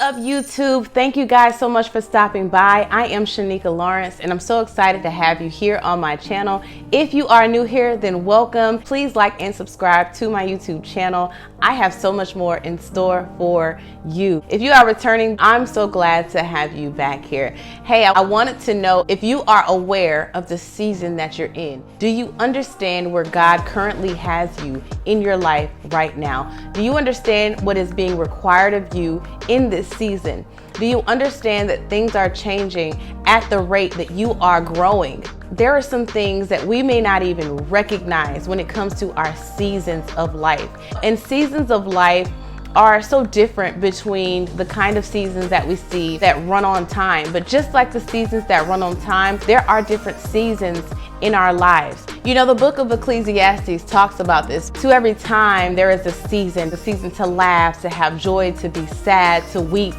up, YouTube? Thank you guys so much for stopping by. I am Shanika Lawrence, and I'm so excited to have you here on my channel. If you are new here, then welcome. Please like and subscribe to my YouTube channel. I have so much more in store for you. If you are returning, I'm so glad to have you back here. Hey, I wanted to know if you are aware of the season that you're in. Do you understand where God currently has you in your life right now? Do you understand what is being required of you in this season? Do you understand that things are changing at the rate that you are growing? There are some things that we may not even recognize when it comes to our seasons of life. And seasons of life are so different between the kind of seasons that we see that run on time. But just like the seasons that run on time, there are different seasons in our lives. You know, the book of Ecclesiastes talks about this. To every time there is a season to laugh, to have joy, to be sad, to weep,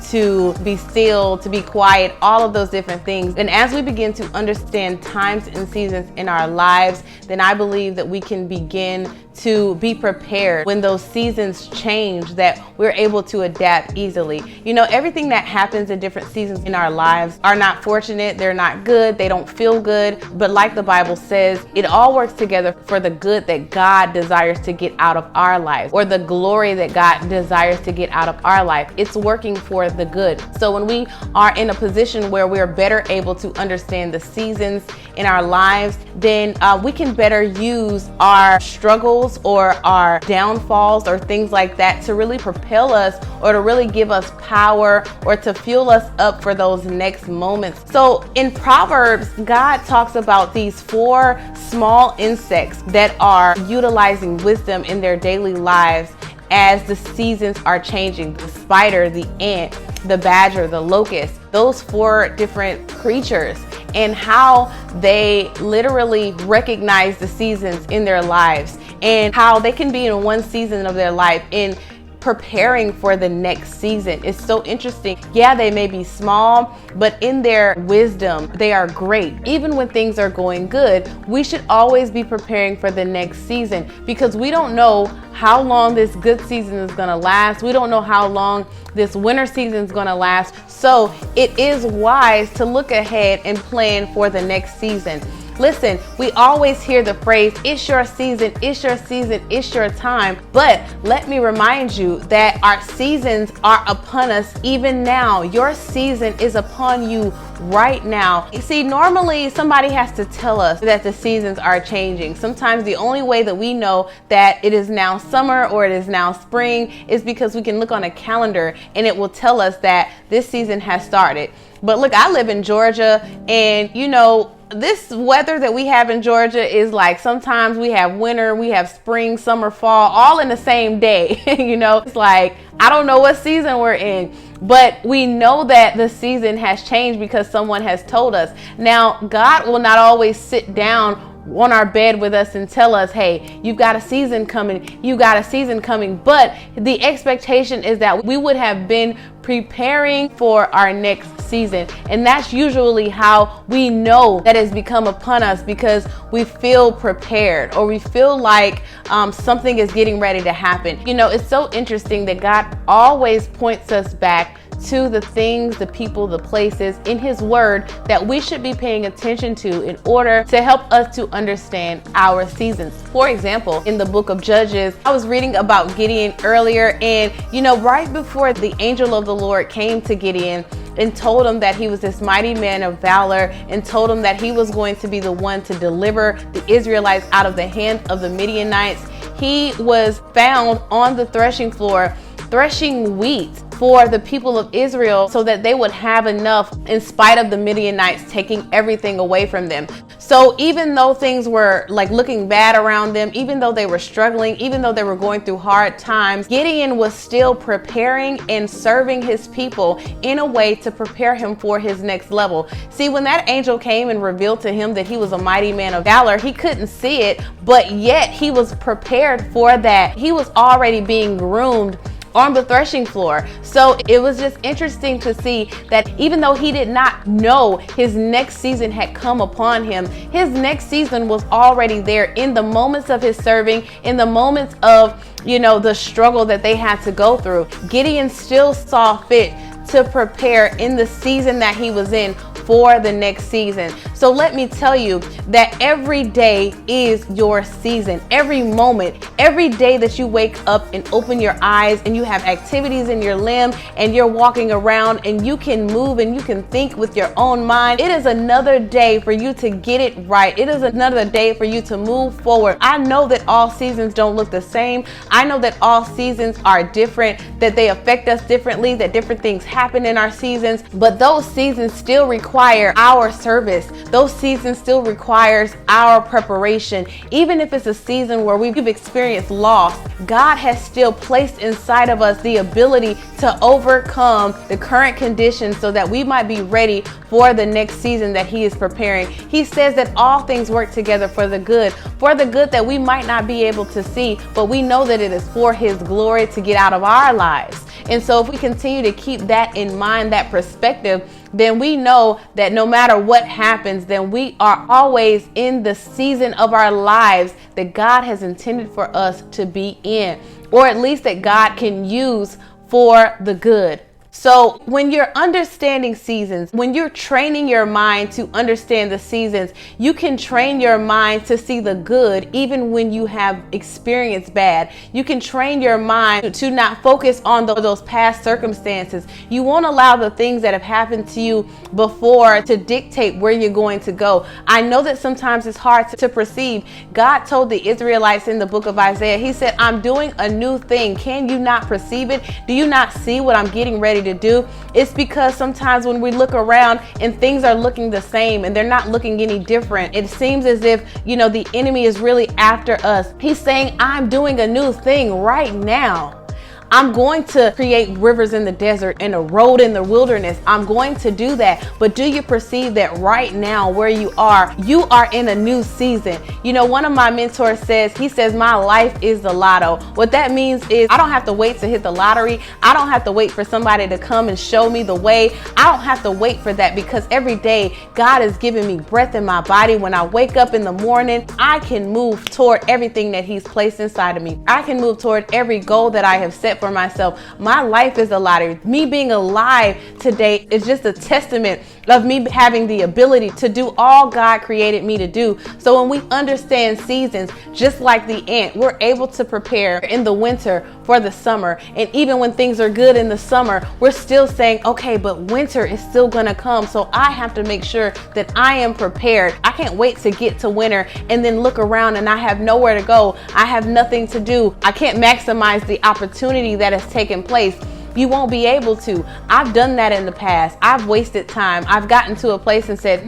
to be still, to be quiet, all of those different things. And as we begin to understand times and seasons in our lives, then I believe that we can begin to be prepared when those seasons change, that we're able to adapt easily. You know, everything that happens in different seasons in our lives are not fortunate, they're not good, they don't feel good, but like the Bible says, it all works together for the good that God desires to get out of our lives, or the glory that God desires to get out of our life. It's working for the good. So when we are in a position where we're better able to understand the seasons in our lives, then we can better use our struggles or our downfalls or things like that to really propel us, or to really give us power, or to fuel us up for those next moments. So in Proverbs, God talks about these 4 small insects that are utilizing wisdom in their daily lives as the seasons are changing. The spider, the ant, the badger, the locust, those 4 different creatures, and how they literally recognize the seasons in their lives, and how they can be in one season of their life in preparing for the next season. It's so interesting. Yeah, they may be small, but in their wisdom, they are great. Even when things are going good, we should always be preparing for the next season, because we don't know how long this good season is going to last. We don't know how long this winter season is going to last. So it is wise to look ahead and plan for the next season. Listen, we always hear the phrase, it's your season, it's your season, it's your time. But let me remind you that our seasons are upon us even now. Your season is upon you right now. You see, normally somebody has to tell us that the seasons are changing. Sometimes the only way that we know that it is now summer or it is now spring is because we can look on a calendar and it will tell us that this season has started. But look, I live in Georgia, and you know, this weather that we have in Georgia is like, sometimes we have winter, we have spring, summer, fall, all in the same day. You know, it's like, I don't know what season we're in, but we know that the season has changed because someone has told us. Now, God will not always sit down on our bed with us and tell us, hey, you've got a season coming, you got a season coming. But the expectation is that we would have been preparing for our next season. And that's usually how we know that it's become upon us, because we feel prepared, or we feel like something is getting ready to happen. You know, it's so interesting that God always points us back to the things, the people, the places in His Word that we should be paying attention to in order to help us to understand our seasons. For example, in the book of Judges, I was reading about Gideon earlier, and you know, right before the angel of the Lord came to Gideon and told him that he was this mighty man of valor, and told him that he was going to be the one to deliver the Israelites out of the hand of the Midianites, he was found on the threshing floor threshing wheat for the people of Israel so that they would have enough in spite of the Midianites taking everything away from them. So even though things were like looking bad around them, even though they were struggling, even though they were going through hard times, Gideon was still preparing and serving his people in a way to prepare him for his next level. See, when that angel came and revealed to him that he was a mighty man of valor, he couldn't see it, but yet he was prepared for that. He was already being groomed on the threshing floor. So it was just interesting to see that even though he did not know his next season had come upon him, his next season was already there in the moments of his serving, in the moments of, the struggle that they had to go through. Gideon still saw fit to prepare in the season that he was in for the next season. So let me tell you that every day is your season. Every moment, every day that you wake up and open your eyes and you have activities in your limb and you're walking around and you can move and you can think with your own mind, it is another day for you to get it right. It is another day for you to move forward. I know that all seasons don't look the same. I know that all seasons are different, that they affect us differently, that different things happen in our seasons, but those seasons still require our service. Those seasons still requires our preparation. Even if it's a season where we've experienced loss, God has still placed inside of us the ability to overcome the current conditions so that we might be ready for the next season that he is preparing. He says that all things work together for the good that we might not be able to see, but we know that it is for his glory to get out of our lives. And so if we continue to keep that in mind, that perspective, then we know that no matter what happens, then we are always in the season of our lives that God has intended for us to be in, or at least that God can use for the good. So when you're understanding seasons, when you're training your mind to understand the seasons, you can train your mind to see the good even when you have experienced bad. You can train your mind to not focus on those past circumstances. You won't allow the things that have happened to you before to dictate where you're going to go. I know that sometimes it's hard to perceive. God told the Israelites in the book of Isaiah, he said, I'm doing a new thing. Can you not perceive it? Do you not see what I'm getting ready to do? It's because sometimes when we look around and things are looking the same and they're not looking any different, it seems as if, the enemy is really after us. He's saying, I'm doing a new thing right now. I'm going to create rivers in the desert and a road in the wilderness. I'm going to do that. But do you perceive that right now where you are in a new season? One of my mentors says, he says, my life is the lotto. What that means is I don't have to wait to hit the lottery. I don't have to wait for somebody to come and show me the way. I don't have to wait for that because every day God has given me breath in my body. When I wake up in the morning, I can move toward everything that he's placed inside of me. I can move toward every goal that I have set for myself. My life is a lottery. Me being alive today is just a testament of me having the ability to do all God created me to do. So when we understand seasons, just like the ant, we're able to prepare in the winter for the summer. And even when things are good in the summer, we're still saying, okay, but winter is still going to come. So I have to make sure that I am prepared. I can't wait to get to winter and then look around and I have nowhere to go. I have nothing to do. I can't maximize the opportunity that has taken place. You won't be able to. I've done that in the past. I've wasted time. I've gotten to a place and said,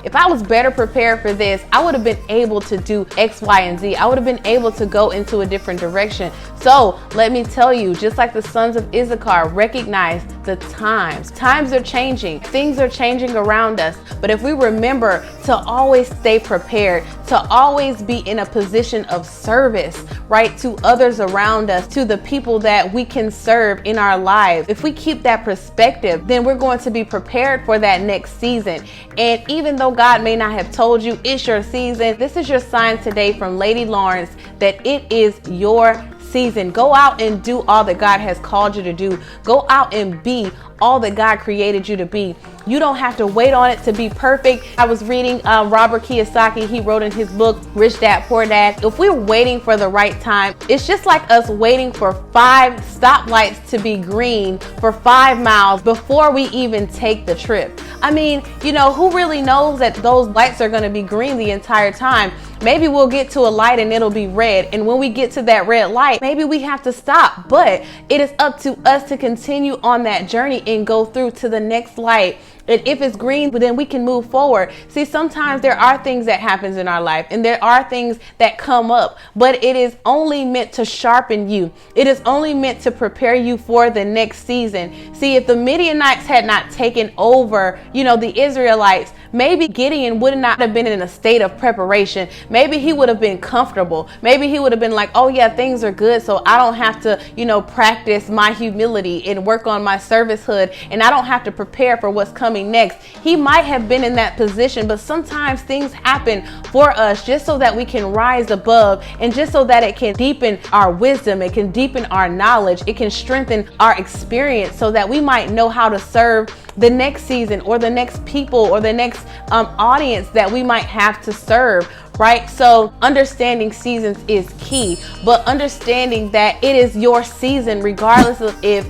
if I was better prepared for this, I would have been able to do X, Y, and Z. I would have been able to go into a different direction. So let me tell you, just like the sons of Issachar, recognize the times. Times are changing. Things are changing around us. But if we remember to always stay prepared, to always be in a position of service, right, to others around us, to the people that we can serve in our lives. If we keep that perspective, then we're going to be prepared for that next season. And even though God may not have told you it's your season, this is your sign today from Lady Lawrence that it is your season. Go out and do all that God has called you to do. Go out and be all that God created you to be. You don't have to wait on it to be perfect. I was reading Robert Kiyosaki. He wrote in his book, Rich Dad, Poor Dad. If we're waiting for the right time, it's just like us waiting for 5 stoplights to be green for 5 miles before we even take the trip. I mean, who really knows that those lights are going to be green the entire time? Maybe we'll get to a light and it'll be red. And when we get to that red light, maybe we have to stop. But it is up to us to continue on that journey and go through to the next light. And if it's green, then we can move forward. See, sometimes there are things that happens in our life and there are things that come up, but it is only meant to sharpen you. It is only meant to prepare you for the next season. See, if the Midianites had not taken over, the Israelites, maybe Gideon would not have been in a state of preparation. Maybe he would have been comfortable. Maybe he would have been like, oh yeah, things are good, so I don't have to, practice my humility and work on my servanthood, and I don't have to prepare for what's coming next. He might have been in that position, but sometimes things happen for us just so that we can rise above, and just so that it can deepen our wisdom, it can deepen our knowledge, it can strengthen our experience, so that we might know how to serve the next season or the next people or the next audience that we might have to serve. Right? So understanding seasons is key, but understanding that it is your season, regardless of if,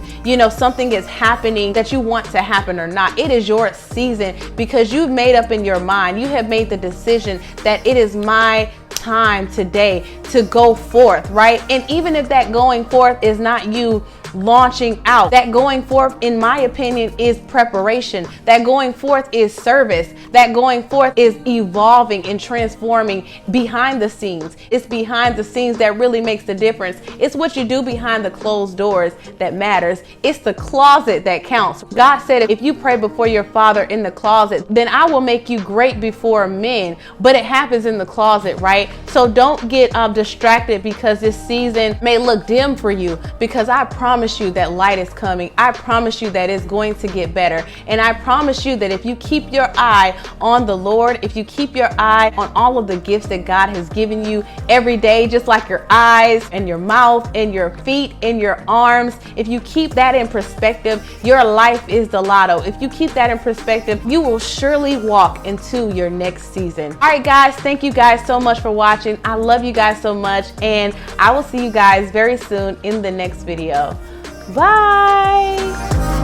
something is happening that you want to happen or not. It is your season because you've made up in your mind. You have made the decision that it is my time today to go forth, right? And even if that going forth is not you launching out, that going forth, in my opinion, is preparation. That going forth is service. That going forth is evolving and transforming behind the scenes. It's behind the scenes that really makes the difference. It's what you do behind the closed doors that matters. It's the closet that counts. God said, if you pray before your Father in the closet, then I will make you great before men. But it happens in the closet, right? So don't get distracted because this season may look dim for you, because I promise you that light is coming. I promise you that it's going to get better. And I promise you that if you keep your eye on the Lord, if you keep your eye on all of the gifts that God has given you every day, just like your eyes and your mouth and your feet and your arms, if you keep that in perspective, your life is the lotto. If you keep that in perspective, you will surely walk into your next season. All right, guys, thank you guys so much for watching. I love you guys so much, and I will see you guys very soon in the next video. Bye.